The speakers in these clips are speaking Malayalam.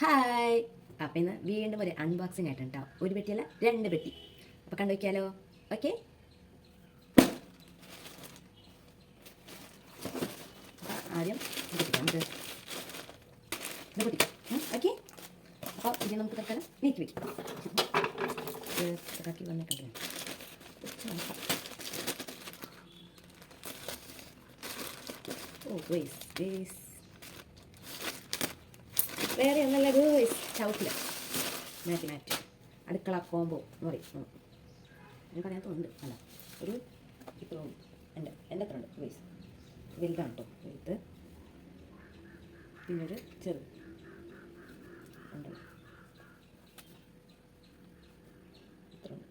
ഹായ്. അപ്പം ഇന്ന് വീണ്ടും ഒരു അൺബോക്സിംഗ് ആയിട്ടുണ്ട് കേട്ടോ. ഒരു പെട്ടിയല്ല, 2 പെട്ടി. അപ്പോൾ കണ്ടു വയ്ക്കാലോ. ഓക്കെ, ആദ്യം ഇത് പൊട്ടിക്കാം. ഇത് പൊട്ടിക്കാം. ഓക്കെ, അപ്പോൾ ഇത് നമുക്ക് തൽക്കാലം നീക്കി വയ്ക്കാം. ഇതാക്കി വന്നിട്ടുണ്ട്. ഓ വേസ് വേറെ ഒന്നല്ല ഗേസ്, ചവിട്ടില്ല. മാറ്റി അടുക്കള കോംബോ എന്ന് പറയും. ഞാൻ പറയാത്തതുണ്ട്. അല്ല, ഒരു ഇപ്പോൾ എൻ്റെ അത്ര ഉണ്ട് ഗേസ്. വലുതാണ് കേട്ടോ, വലുത്. പിന്നെ ഒരു ചെറു ഉണ്ട്. ഇത്ര ഉണ്ട്.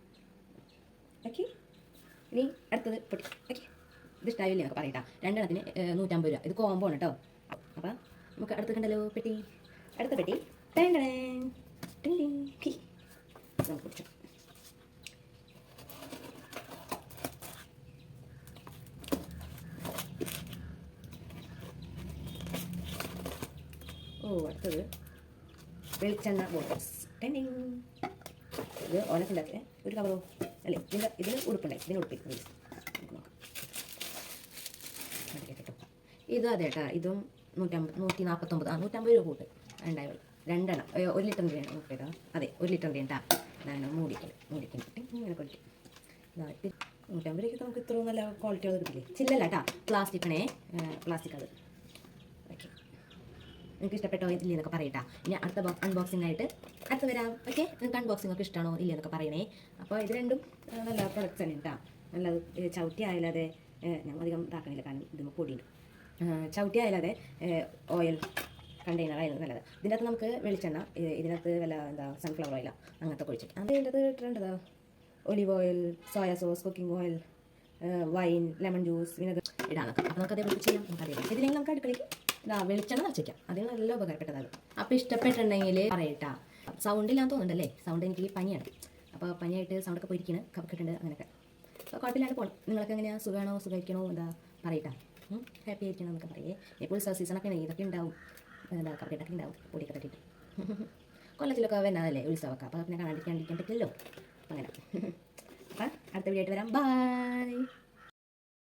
ഓക്കെ, ഇനി അടുത്തത് പൊട്ടി. ഓക്കെ, ഇത് ഇഷ്ടമായില്ലേ എന്നൊക്കെ പറയട്ടാ. 2 എണ്ണത്തിന് 150 രൂപ. ഇത് കോംബോ ആണ് കേട്ടോ. അപ്പം നമുക്ക് അടുത്ത് കണ്ടല്ലോ പെട്ടി. അടുത്ത പെട്ടി നമുക്ക് പിടിച്ചു. അടുത്തത് വെളിച്ചെണ്ണ ബോട്ടിൽസ്. ഇത് ഓലക്കുണ്ടാക്കിയ ഒരു കവറോ അല്ലേ? ഇതിന് ഉടുപ്പുണ്ടായി. ഇതിന് ഉടുപ്പിൽ ഇതും അതെ കേട്ടോ. ഇതും 149. 150 രൂപ കൂട്ട്. 2 എണ്ണം 1 ലിറ്ററിൻ്റെയാണ് നോക്കിയതാ. അതെ, 1 ലിറ്ററിൻ്റെ ഉണ്ടാ. ഞാൻ മൂടിക്കിട്ട് ഇങ്ങനെ കൊണ്ടിട്ട് 150 രൂപയ്ക്ക് നമുക്ക് ഇത്രയും നല്ല ക്വാളിറ്റി ഉള്ളത് കിട്ടില്ലേ? ചില്ലല്ല കേട്ടോ, പ്ലാസ്റ്റിക് അത്. ഓക്കെ, നിങ്ങൾക്ക് ഇഷ്ടപ്പെട്ടോ ഇല്ല എന്നൊക്കെ പറയട്ടാ. ഇനി അടുത്ത അൺബോക്സിംഗ് ആയിട്ട് അടുത്ത് വരാം. ഓക്കെ, നിങ്ങൾക്ക് അൺബോക്സിംഗ് ഒക്കെ ഇഷ്ടമാണോ ഇല്ല എന്നൊക്കെ പറയണേ. അപ്പോൾ ഇത് രണ്ടും നല്ല പ്രൊഡക്ട്സ് തന്നെ കേട്ടോ. നല്ലത്. ചവിട്ടി ആയാലതെ ഞാൻ അധികം ഇതാക്കണില്ല, കാരണം ഇത് പൊടിയുണ്ട്. ചവിട്ടി ആയാലതെ ഓയിൽ കണ്ടെയ്നറായിരുന്നു നല്ലത്. ഇതിൻ്റെ അകത്ത് നമുക്ക് വെളിച്ചെണ്ണ, ഇതിനകത്ത് വല്ല സൺഫ്ലവർ ഓയിലോ അങ്ങനത്തെ ഒഴിച്ചിട്ട് അതിൻ്റെ അകത്ത് ഇട്ടിട്ടുണ്ടോ olive oil, soya sauce, cooking oil, wine, lemon juice, vinegar ഇടാനൊക്കെ. അപ്പോൾ നമുക്ക് അതേപോലെ ചെയ്യാം. നമുക്കറിയാം. ഇതില്ലെങ്കിൽ നമുക്ക് അടുക്കളയ്ക്ക് വെളിച്ചെണ്ണ വെച്ചേക്കാം. അതിന് നല്ല ഉപകാരപ്പെട്ടതാണ്. അപ്പോൾ ഇഷ്ടപ്പെട്ടിട്ടുണ്ടെങ്കിൽ പറയട്ടാ. സൗണ്ട് ഇല്ലാന്ന് തോന്നുന്നുണ്ടല്ലേ? സൗണ്ട് എനിക്ക് പനിയാണ്. അപ്പോൾ പനിയായിട്ട് സൗണ്ടൊക്കെ പോയിരിക്കുന്നത്, കഫക്കെട്ടുണ്ട് അങ്ങനെയൊക്കെ. അപ്പോൾ കുഴപ്പമില്ലാണ്ട് പോകണം. നിങ്ങളൊക്കെ എങ്ങനെയാണ്? സുഖമായിരിക്കണോ പറയട്ടാ. ഹാപ്പി ആയിരിക്കണം എന്നൊക്കെ പറയേ. ഇപ്പോൾ സീസണൊക്കെ ഇതൊക്കെ ഉണ്ടാവും. കപ്പയൊക്കെ ഉണ്ടാവും, പൊടിയൊക്കെ തട്ടിയിട്ട്. കൊല്ലത്തിലൊക്കെ വരുന്നതല്ലേ ഉത്സവമൊക്കെ. അപ്പോൾ പിന്നെ കാണാണ്ടിരിക്കാൻ പറ്റില്ലല്ലോ. അങ്ങനെ. അപ്പം അടുത്ത വീഡിയോ ആയിട്ട് വരാം. ബൈ.